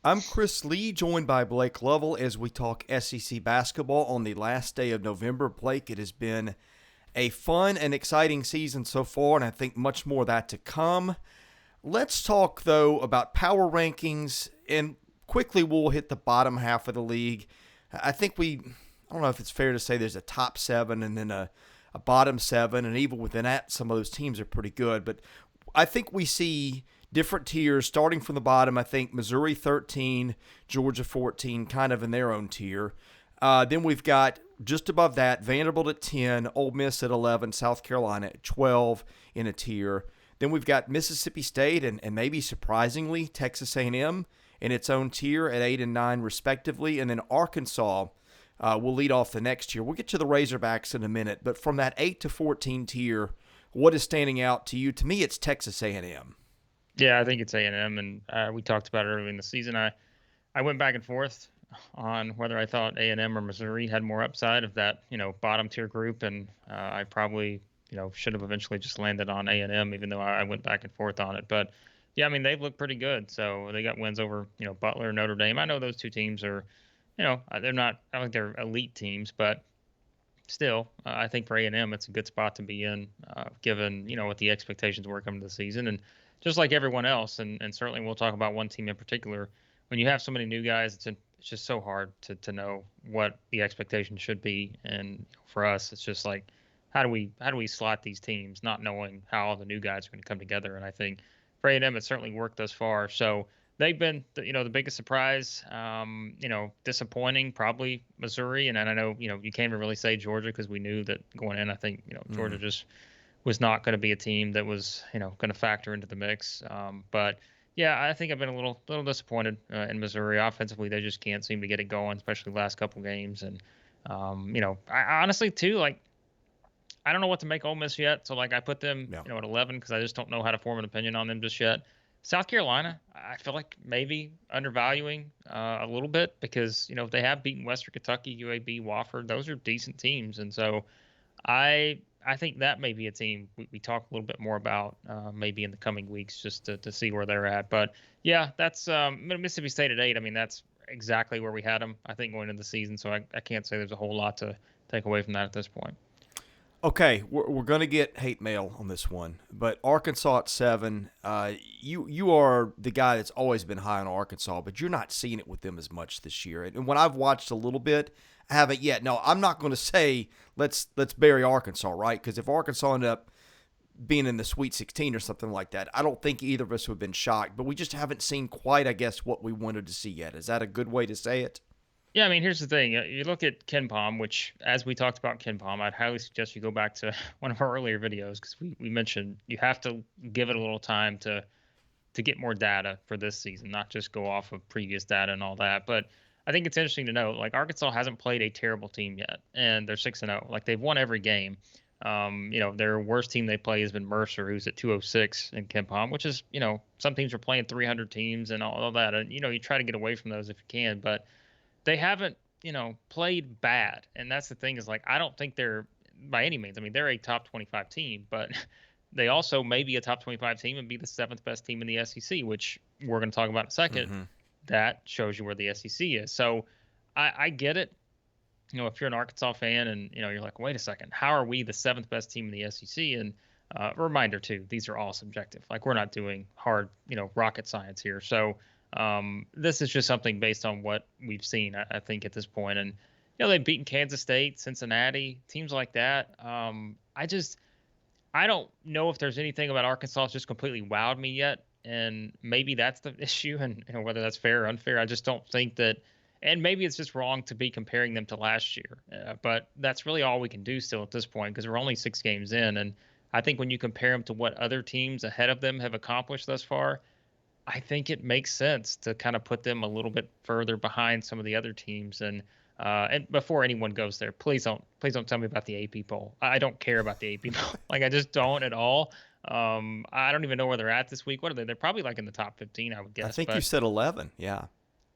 I'm Chris Lee, joined by Blake Lovell as we talk SEC basketball on the last day of November. Blake, it has been a fun and exciting season so far, and I think much more of that to come. Let's talk, though, about power rankings, and quickly we'll hit the bottom half of the league. I think I don't know if it's fair to say there's a top seven and then a bottom seven, and even within that, some of those teams are pretty good. But I think we see different tiers starting from the bottom. I think Missouri 13, Georgia 14, kind of in their own tier. Then we've got just above that Vanderbilt at 10, Ole Miss at 11, South Carolina at 12 in a tier. Then we've got Mississippi State and maybe surprisingly Texas A&M in its own tier at 8 and 9 respectively, and then Arkansas will lead off the next tier. We'll get to the Razorbacks in a minute, but from that 8 to 14 tier, what is standing out to you? To me, it's Texas A&M. Yeah, I think it's A&M, and we talked about it early in the season. I went back and forth on whether I thought A&M or Missouri had more upside of that, bottom tier group, and I probably, should have eventually just landed on A&M, even though I went back and forth on it. But yeah, I mean, they've looked pretty good. So they got wins over, Butler, Notre Dame. I know those two teams are, they're not, I don't think they're elite teams, but still, I think for A&M, it's a good spot to be in, given what the expectations were coming to the season, and just like everyone else, and certainly we'll talk about one team in particular. When you have so many new guys, it's just so hard to know what the expectations should be, and for us, it's just like how do we slot these teams, not knowing how all the new guys are going to come together, and I think for A&M, it's certainly worked thus far. So they've been the biggest surprise. Disappointing probably Missouri, and then I know you can't even really say Georgia because we knew that going in. I think Georgia just was not going to be a team that was going to factor into the mix. But yeah, I think I've been a little disappointed in Missouri offensively. They just can't seem to get it going, especially the last couple games. And I honestly too like I don't know what to make Ole Miss yet. So like I put them Yeah. at 11 because I just don't know how to form an opinion on them just yet. South Carolina, I feel like maybe undervaluing a little bit because they have beaten Western Kentucky, UAB, Wofford. Those are decent teams, and so I think that may be a team we talk a little bit more about maybe in the coming weeks just to see where they're at. But yeah, that's Mississippi State at 8. I mean, that's exactly where we had them, I think, going into the season. So I can't say there's a whole lot to take away from that at this point. Okay, we're going to get hate mail on this one, but Arkansas at 7. You are the guy that's always been high on Arkansas, but you're not seeing it with them as much this year. And when I've watched a little bit, I haven't yet. No, I'm not going to say let's bury Arkansas, right? Because if Arkansas ended up being in the Sweet 16 or something like that, I don't think either of us would have been shocked. But we just haven't seen quite, I guess, what we wanted to see yet. Is that a good way to say it? Yeah, I mean, here's the thing. You look at Ken Palm, which, as we talked about Ken Palm, I'd highly suggest you go back to one of our earlier videos because we mentioned you have to give it a little time to get more data for this season, not just go off of previous data and all that. But I think it's interesting to note, like Arkansas hasn't played a terrible team yet, and they're 6-0. Like they've won every game. Their worst team they play has been Mercer, who's at 206 in Ken Palm, which is, some teams are playing 300 teams and all that. And, you try to get away from those if you can, but they haven't, played bad. And that's the thing is like, I don't think they're by any means. I mean, they're a top 25 team, but they also may be a top 25 team and be the seventh best team in the SEC, which we're going to talk about in a second. Mm-hmm. That shows you where the SEC is. So I get it. If you're an Arkansas fan and, you're like, wait a second, how are we the seventh best team in the SEC? And a reminder too, these are all subjective. Like we're not doing hard, rocket science here. So this is just something based on what we've seen, I think, at this point. And, they've beaten Kansas State, Cincinnati, teams like that. I don't know if there's anything about Arkansas that's just completely wowed me yet. And maybe that's the issue. And whether that's fair or unfair, I just don't think that. And maybe it's just wrong to be comparing them to last year. But that's really all we can do still at this point because we're only 6 games in. And I think when you compare them to what other teams ahead of them have accomplished thus far, I think it makes sense to kind of put them a little bit further behind some of the other teams. And before anyone goes there, please don't tell me about the AP poll. I don't care about the AP poll. Like I just don't at all. I don't even know where they're at this week. What are they? They're probably like in the top 15, I would guess. I think you But said 11. Yeah.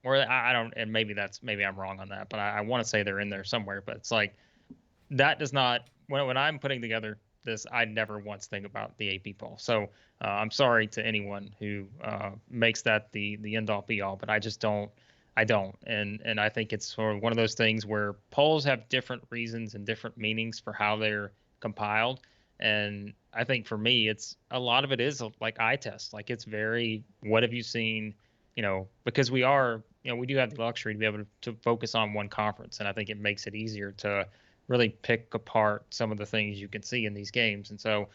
or I don't, and maybe I'm wrong on that, but I want to say they're in there somewhere. But it's like that does not when I'm putting together this, I never once think about the AP poll. So I'm sorry to anyone who makes that the end all be all, but I just don't. I don't, and I think it's sort of one of those things where polls have different reasons and different meanings for how they're compiled, and I think for me, it's a lot of it is like eye test. Like it's very, what have you seen? Because we do have the luxury to be able to focus on one conference, and I think it makes it easier to really pick apart some of the things you can see in these games. And so,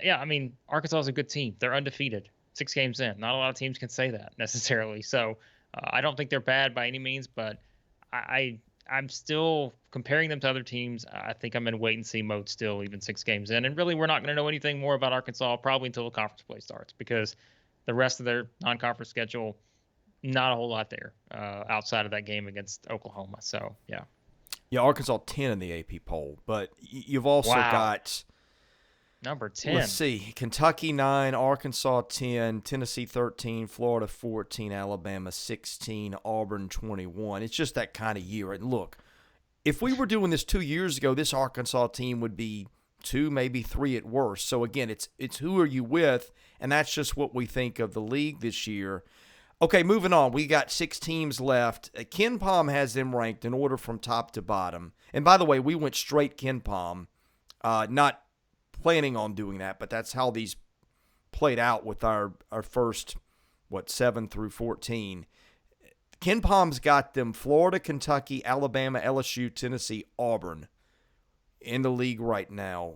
yeah, I mean, Arkansas is a good team. They're undefeated, 6 games in. Not a lot of teams can say that necessarily. So I don't think they're bad by any means, but I'm still comparing them to other teams. I think I'm in wait and see mode still, even 6 games in. And really, we're not going to know anything more about Arkansas probably until the conference play starts, because the rest of their non-conference schedule, not a whole lot there outside of that game against Oklahoma. So, yeah. Yeah, Arkansas 10 in the AP poll, but you've also got number 10. Let's see, Kentucky 9, Arkansas 10, Tennessee 13, Florida 14, Alabama 16, Auburn 21. It's just that kind of year. And look, if we were doing this 2 years ago, this Arkansas team would be 2, maybe 3 at worst. So again, it's who are you with, and that's just what we think of the league this year. Okay, moving on. We got 6 teams left. Ken Pom has them ranked in order from top to bottom. And by the way, we went straight Ken Pom, not planning on doing that, but that's how these played out with our first, 7 through 14. Ken Pom's got them Florida, Kentucky, Alabama, LSU, Tennessee, Auburn in the league right now.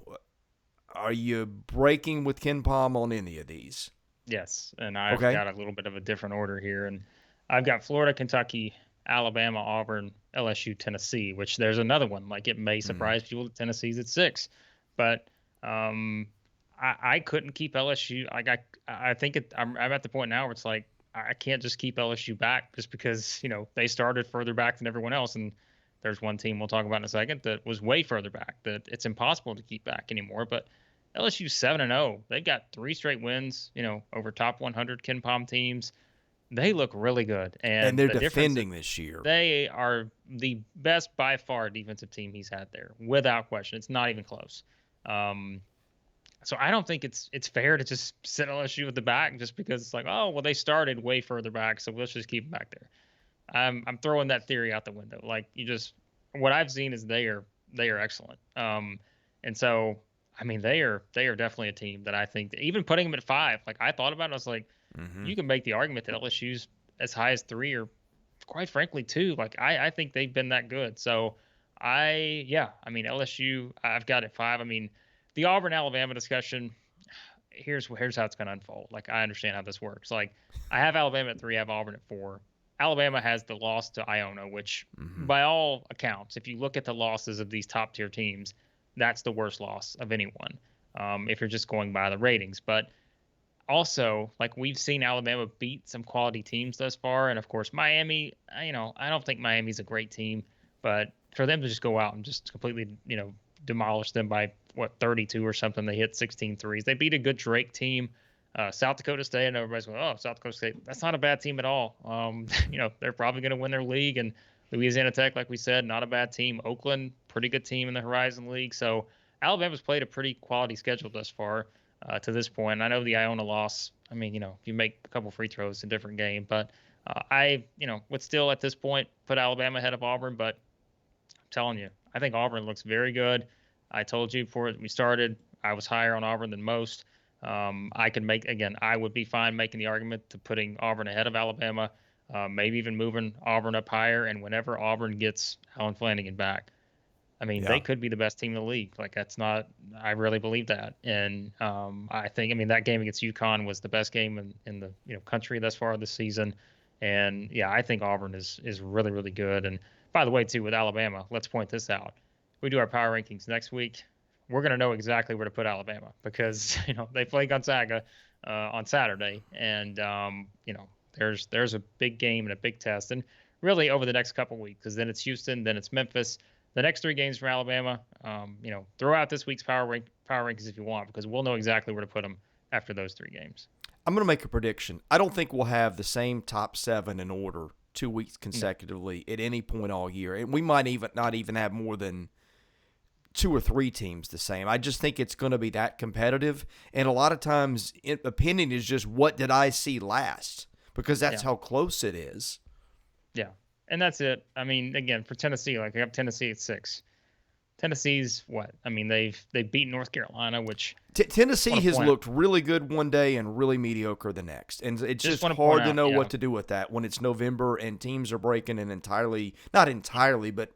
Are you breaking with Ken Pom on any of these? Yes, and I've got a little bit of a different order here, and I've got Florida, Kentucky, Alabama, Auburn, LSU, Tennessee, which there's another one. Like, it may surprise people that Tennessee's at 6, but I couldn't keep LSU. I think I'm at the point now where it's like I can't just keep LSU back just because they started further back than everyone else, and there's one team we'll talk about in a second that was way further back that it's impossible to keep back anymore, but. LSU 7-0. They've got 3 straight wins, over top 100 Ken Pom teams. They look really good, and they're defending this year. They are the best by far defensive team he's had there, without question. It's not even close. So I don't think it's fair to just sit LSU at the back just because it's like, oh well, they started way further back, so let's just keep them back there. I'm throwing that theory out the window. Like what I've seen is they are excellent. And so. I mean, they are definitely a team that I think that even putting them at 5, like I thought about it, I was like, you can make the argument that LSU's as high as 3 or quite frankly 2. Like I think they've been that good. So I mean, LSU, I've got at 5. I mean, the Auburn Alabama discussion, here's how it's going to unfold. Like I understand how this works. Like I have Alabama at 3, I have Auburn at 4. Alabama has the loss to Iona, which by all accounts, if you look at the losses of these top tier teams, that's the worst loss of anyone, if you're just going by the ratings. But also, like we've seen Alabama beat some quality teams thus far, and of course Miami. I don't think Miami's a great team, but for them to just go out and just completely, demolish them by 32 or something, they hit 16 threes. They beat a good Drake team. South Dakota State, and everybody's going, oh, South Dakota State, that's not a bad team at all. They're probably going to win their league, and Louisiana Tech, like we said, not a bad team. Oakland, pretty good team in the Horizon League. So Alabama's played a pretty quality schedule thus far to this point. And I know the Iona loss, I mean, if you make a couple free throws, it's a different game. But I would still at this point put Alabama ahead of Auburn. But I'm telling you, I think Auburn looks very good. I told you before we started, I was higher on Auburn than most. I would be fine making the argument to putting Auburn ahead of Alabama. Maybe even moving Auburn up higher. And whenever Auburn gets Alan Flanagan back, I mean, they could be the best team in the league. Like I really believe that. And I think, that game against UConn was the best game in the country thus far this season. And yeah, I think Auburn is really, really good. And by the way, too, with Alabama, let's point this out. We do our power rankings next week. We're going to know exactly where to put Alabama because, they play Gonzaga on Saturday. And, there's a big game and a big test, and really over the next couple of weeks, because then it's Houston, then it's Memphis. The next 3 games from Alabama, throw out this week's power rankings if you want, because we'll know exactly where to put them after those 3 games. I'm going to make a prediction. I don't think we'll have the same top 7 in order 2 weeks consecutively at any point all year, and we might not even have more than two or three teams the same. I just think it's going to be that competitive. And a lot of times, opinion is just what did I see last, because that's Yeah. how close it is. Yeah. And that's it. I mean, again, for Tennessee, like I have Tennessee at 6. Tennessee's what? I mean, they've beaten North Carolina, which Tennessee has point, looked really good one day and really mediocre the next. And it's just hard to know what to do with that when it's November and teams are breaking in not entirely, but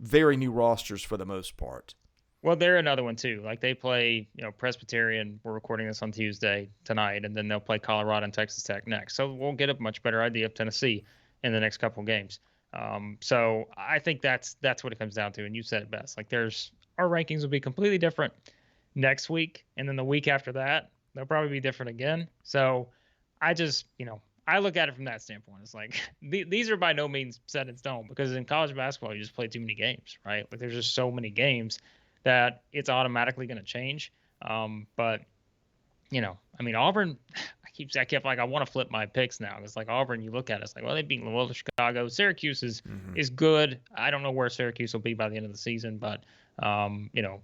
very new rosters for the most part. Well, they're another one too. Like they play, Presbyterian. We're recording this on Tuesday tonight, and then they'll play Colorado and Texas Tech next. So we'll get a much better idea of Tennessee in the next couple of games. So I think that's what it comes down to. And you said it best. Like our rankings will be completely different next week, and then the week after that, they'll probably be different again. So I just, I look at it from that standpoint. It's like these are by no means set in stone, because in college basketball, you just play too many games, right? Like there's just so many games that it's automatically going to change. But I mean, Auburn, I kept like, I want to flip my picks now. It's like Auburn, you look at it, it's like, well, they beat Loyola Chicago. Syracuse is good. I don't know where Syracuse will be by the end of the season, but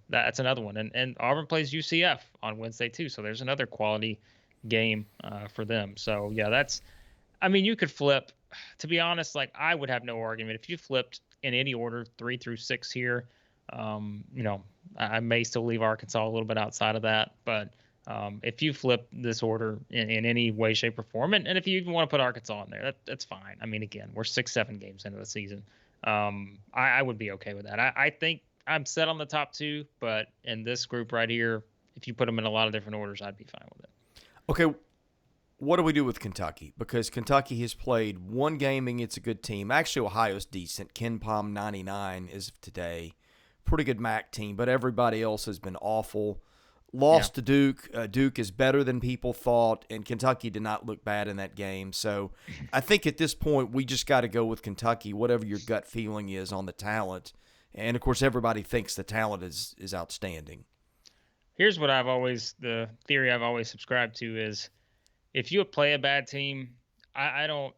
that's another one. And Auburn plays UCF on Wednesday too, so there's another quality game for them. So yeah, I mean, you could flip. To be honest, like I would have no argument if you flipped in any order 3 through 6 here. I may still leave Arkansas a little bit outside of that, but if you flip this order in any way, shape, or form, and if you even want to put Arkansas in there, that's fine. I mean, again, we're 6-7 games into the season. I would be okay with that. I think I'm set on the top 2, but in this group right here, if you put them in a lot of different orders, I'd be fine with it. Okay, what do we do with Kentucky? Because Kentucky has played one game and it's a good team. Actually, Ohio's decent. Ken Palm 99 is today. Pretty good MAC team, but everybody else has been awful. Lost to Duke. Duke is better than people thought, and Kentucky did not look bad in that game. So I think at this point we just got to go with Kentucky, whatever your gut feeling is on the talent. And, of course, everybody thinks the talent is outstanding. Here's what the theory I've always subscribed to is if you play a bad team, I don't,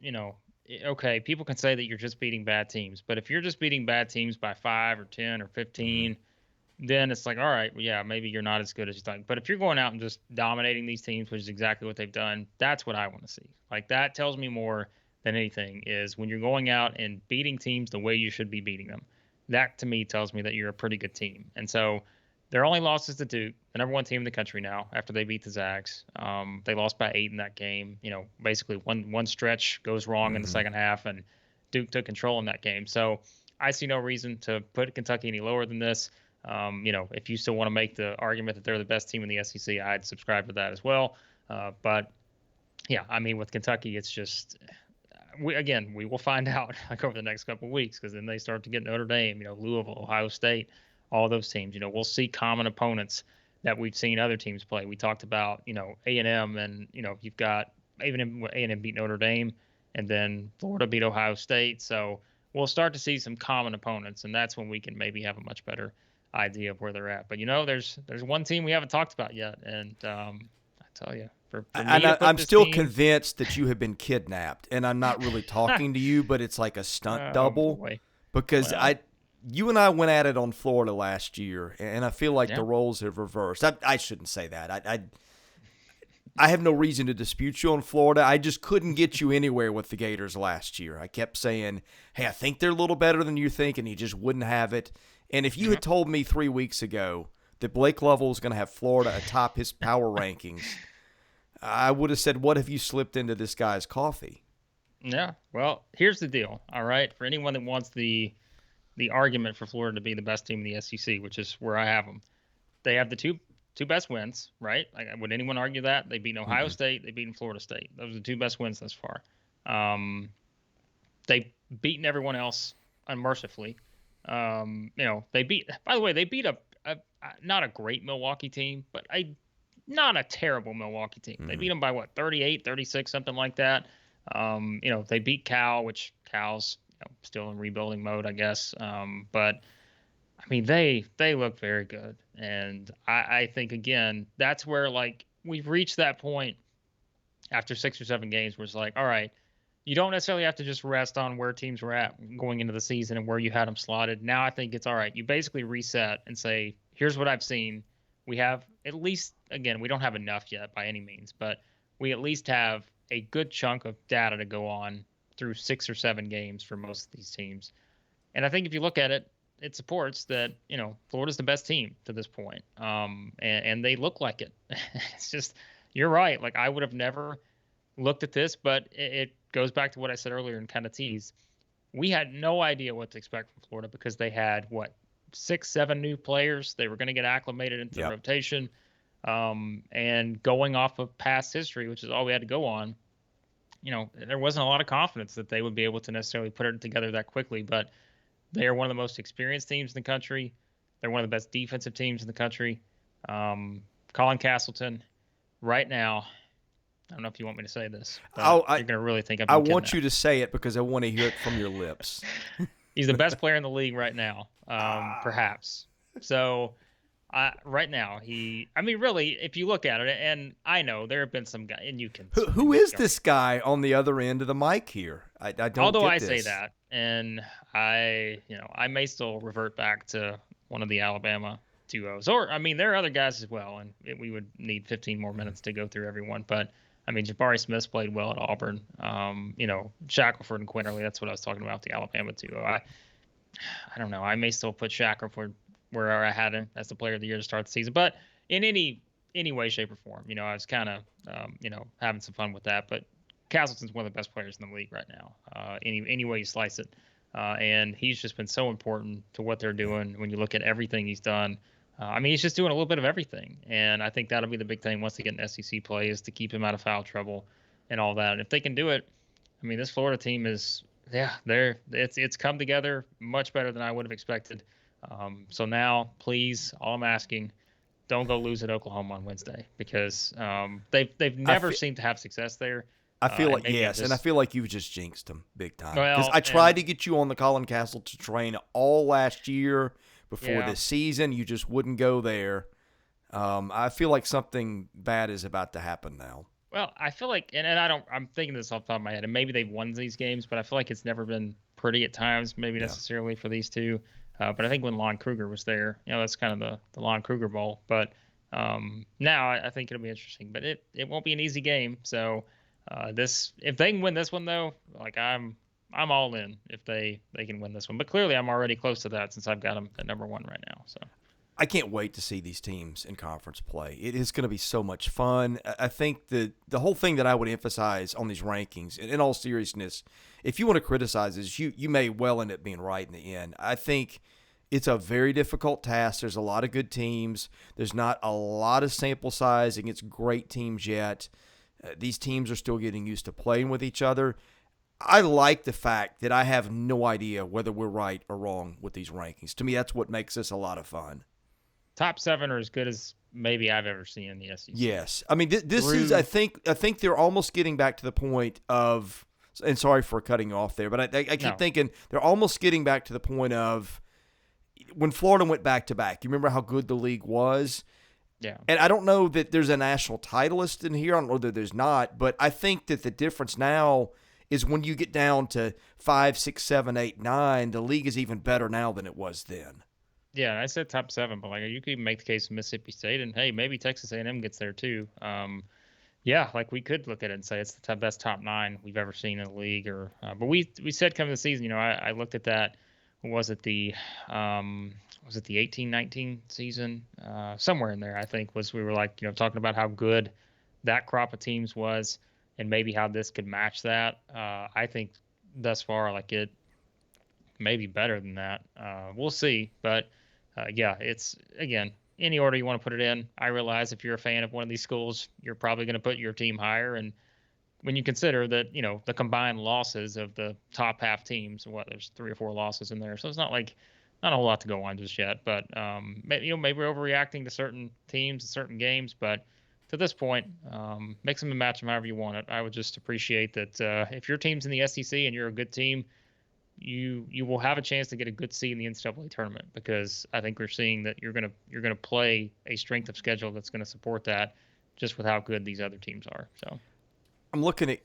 okay, people can say that you're just beating bad teams, but if you're just beating bad teams by 5 or 10 or 15, then it's like, all right, well, yeah, maybe you're not as good as you think. But if you're going out and just dominating these teams, which is exactly what they've done, that's what I want to see. Like that tells me more than anything is when you're going out and beating teams the way you should be beating them. That to me tells me that you're a pretty good team. And so their only losses to Duke, the number 1 team in the country now, after they beat the Zags. They lost by 8 in that game. Basically one stretch goes wrong in the second half, and Duke took control in that game. So I see no reason to put Kentucky any lower than this. If you still want to make the argument that they're the best team in the SEC, I'd subscribe to that as well. But yeah, I mean, with Kentucky, it's just we will find out like over the next couple of weeks, because then they start to get Notre Dame, Louisville, Ohio State, all those teams. We'll see common opponents that we've seen other teams play. We talked about, A&M, and, you've got even A&M beat Notre Dame, and then Florida beat Ohio State. So we'll start to see some common opponents, and that's when we can maybe have a much better idea of where they're at. But, there's one team we haven't talked about yet, and I tell you, for me I'm still convinced that you have been kidnapped, and I'm not really talking to you, but it's like a stunt double. Boy. Because you and I went at it on Florida last year, and I feel like the roles have reversed. I shouldn't say that. I have no reason to dispute you on Florida. I just couldn't get you anywhere with the Gators last year. I kept saying, hey, I think they're a little better than you think, and you just wouldn't have it. And if you had told me 3 weeks ago that Blake Lovell was going to have Florida atop his power rankings, I would have said, what have you slipped into this guy's coffee? Yeah, well, here's the deal, all right? For anyone that wants the argument for Florida to be the best team in the SEC, which is where I have them, they have the two best wins, right? Like, would anyone argue that? They beat Ohio State, they beat Florida State. Those are the 2 best wins thus far. They've beaten everyone else unmercifully. They beat a not a great Milwaukee team, but not a terrible Milwaukee team. They beat them by 38, 36, something like that. They beat Cal, which Cal's still in rebuilding mode, I guess. But I mean, they look very good. And I think, again, that's where, like, we've reached that point after 6 or 7 games where it's like, all right, you don't necessarily have to just rest on where teams were at going into the season and where you had them slotted. Now I think it's all right. You basically reset and say, here's what I've seen. We have at least, again, we don't have enough yet by any means, but we at least have a good chunk of data to go on through 6 or 7 games for most of these teams. And I think if you look at it, it supports that, Florida's the best team to this point. And they look like it. It's just, you're right. Like, I would have never looked at this, but it goes back to what I said earlier and kind of tease. We had no idea what to expect from Florida because they had, 6, 7 new players. They were going to get acclimated into the rotation. And going off of past history, which is all we had to go on, there wasn't a lot of confidence that they would be able to necessarily put it together that quickly. But they are one of the most experienced teams in the country. They're one of the best defensive teams in the country. Colin Castleton, right now, I don't know if you want me to say this, but you're going to really think I want you to say it because I want to hear it from your lips. He's the best player in the league right now, perhaps. So right now, really, if you look at it, and I know there have been some guys, and you can. Who is this guy on the other end of the mic here? I don't. Although I say that, and I may still revert back to one of the Alabama duos, or there are other guys as well, and we would need 15 more minutes to go through everyone, but. Jabari Smith's played well at Auburn. Shackelford and Quinterly, that's what I was talking about, the Alabama duo. I don't know. I may still put Shackelford where I had him as the player of the year to start the season. But in any way, shape, or form, I was kind of, having some fun with that. But Castleton's one of the best players in the league right now, any way you slice it. And he's just been so important to what they're doing when you look at everything he's done. He's just doing a little bit of everything, and I think that'll be the big thing once they get in SEC play is to keep him out of foul trouble and all that. And if they can do it, this Florida team is, it's come together much better than I would have expected. So now, please, all I'm asking, don't go lose at Oklahoma on Wednesday because they've never seemed to have success there. I feel like and I feel like you've just jinxed them big time because I tried to get you on the Colin Castleton train all last year. Before this season, you just wouldn't go there. I feel like something bad is about to happen now. Well, I feel like, and I'm thinking this off the top of my head, and maybe they've won these games, but I feel like it's never been pretty at times, maybe necessarily for these two. But I think when Lon Kruger was there, that's kind of the Lon Kruger Bowl. But now I think it'll be interesting, but it won't be an easy game. So if they can win this one though, like I'm all in if they can win this one. But clearly I'm already close to that since I've got them at number 1 right now. So I can't wait to see these teams in conference play. It is going to be so much fun. I think the whole thing that I would emphasize on these rankings, in all seriousness, if you want to criticize this, you may well end up being right in the end. I think it's a very difficult task. There's a lot of good teams. There's not a lot of sample size against great teams yet. These teams are still getting used to playing with each other. I like the fact that I have no idea whether we're right or wrong with these rankings. To me, that's what makes this a lot of fun. Top 7 are as good as maybe I've ever seen in the SEC. Yes. This is, I think they're almost getting back to the point of, and sorry for cutting you off there, but I keep thinking they're almost getting back to the point of when Florida went back-to-back. You remember how good the league was? Yeah. And I don't know that there's a national titleist in here. I don't know that there's not, but I think that the difference now is when you get down to 5, 6, 7, 8, 9, the league is even better now than it was then. Yeah, I said top 7, but you could even make the case of Mississippi State, and hey, maybe Texas A&M gets there too. We could look at it and say it's the best top 9 we've ever seen in the league. But we said coming the season, I looked at that. Was it the 18-19 season? Somewhere in there, I think we were talking about how good that crop of teams was. And maybe how this could match that. I think thus far, it may be better than that. We'll see. But, it's, again, any order you want to put it in. I realize if you're a fan of one of these schools, you're probably going to put your team higher. And when you consider that, the combined losses of the top half teams, there's 3 or 4 losses in there. So it's not a whole lot to go on just yet. But, maybe we're overreacting to certain teams and certain games. But to this point, mix them and match them however you want it. I would just appreciate that if your team's in the SEC and you're a good team, you will have a chance to get a good seed in the NCAA tournament because I think we're seeing that you're gonna play a strength of schedule that's going to support that, just with how good these other teams are. So I'm looking at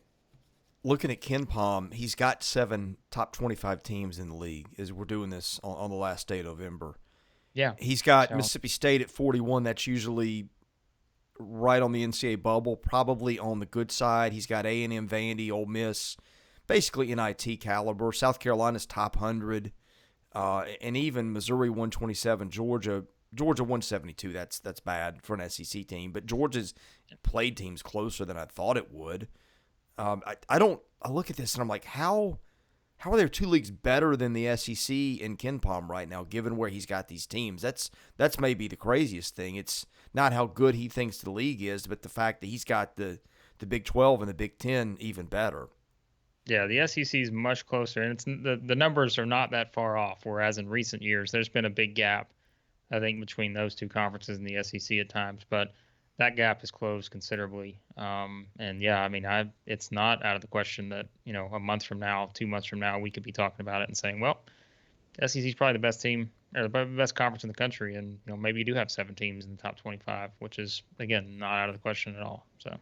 looking at Ken Palm, he's got 7 top 25 teams in the league as we're doing this on the last day of November. Yeah. He's got So Mississippi State at 41. That's usually right on the NCAA bubble, probably on the good side. He's got A&M, Vandy, Ole Miss, basically NIT caliber. South Carolina's top 100, and even Missouri 127, Georgia 172. That's bad for an SEC team, but Georgia's played teams closer than I thought it would. I look at this and I'm like, how are there two leagues better than the SEC and Ken Palm right now, given where he's got these teams? That's maybe the craziest thing. It's not how good he thinks the league is, but the fact that he's got the Big 12 and the Big 10 even better. yeah, the SEC is much closer, and it's the numbers are not that far off. Whereas in recent years, there's been a big gap, I think, between those two conferences and the SEC at times. But that gap has closed considerably. And yeah, I mean, it's not out of the question that, a month from now, 2 months from now, we could be talking about it and saying, well, SEC is probably the best team or the best conference in the country, and maybe you do have 7 teams in the top 25, which is again not out of the question at all. So.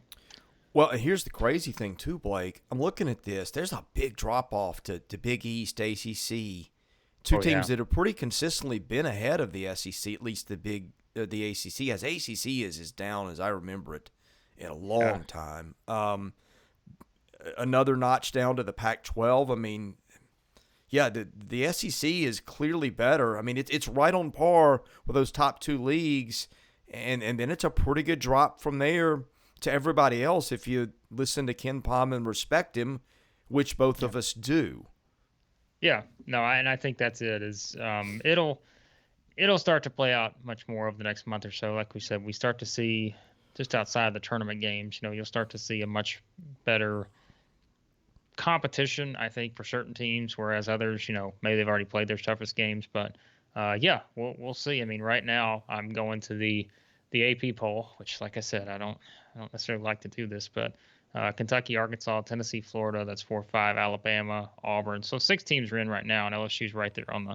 Well, and here's the crazy thing too, Blake. I'm looking at this. There's a big drop off to Big East, ACC. Two teams that have pretty consistently been ahead of the SEC, at least the ACC. As ACC is as down as I remember it in a long time. Another notch down to the Pac-12. I mean, yeah, the SEC is clearly better. I mean, it's right on par with those top 2 leagues, and then it's a pretty good drop from there to everybody else if you listen to Ken Palm and respect him, which both of us do. Yeah, no, and I think that's it. It'll start to play out much more over the next month or so. Like we said, we start to see just outside the tournament games. You'll start to see a much better competition, I think, for certain teams, whereas others, maybe they've already played their toughest games. But yeah, we'll see. I mean, right now I'm going to the AP poll, which, like I said, I don't necessarily like to do this, but Kentucky, Arkansas, Tennessee, Florida, that's 4-5, Alabama, Auburn. So 6 teams are in right now, and LSU's right there on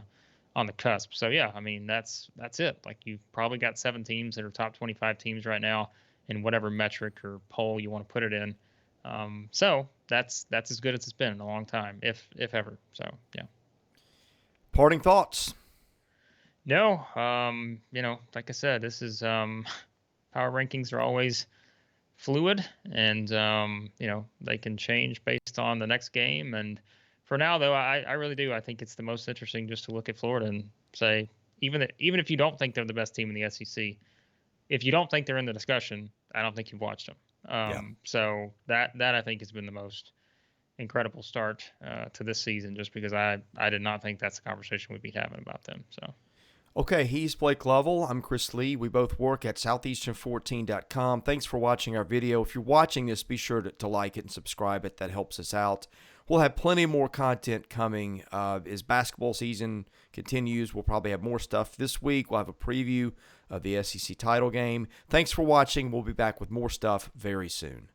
the cusp. So yeah, I mean that's it. Like, you've probably got 7 teams that are top 25 teams right now in whatever metric or poll you want to put it in. So that's as good as it's been in a long time, if ever. So yeah. Parting thoughts? No, like I said, this is power rankings are always fluid, and they can change based on the next game. And for now, though, I really do. I think it's the most interesting just to look at Florida and say, even if you don't think they're the best team in the SEC, if you don't think they're in the discussion, I don't think you've watched them. So that I think has been the most incredible start to this season, just because I did not think that's the conversation we'd be having about them. So. Okay, he's Blake Lovell. I'm Chris Lee. We both work at southeastern14.com. Thanks for watching our video. If you're watching this, be sure to like it and subscribe it. That helps us out. We'll have plenty more content coming as basketball season continues. We'll probably have more stuff this week. We'll have a preview of the SEC title game. Thanks for watching. We'll be back with more stuff very soon.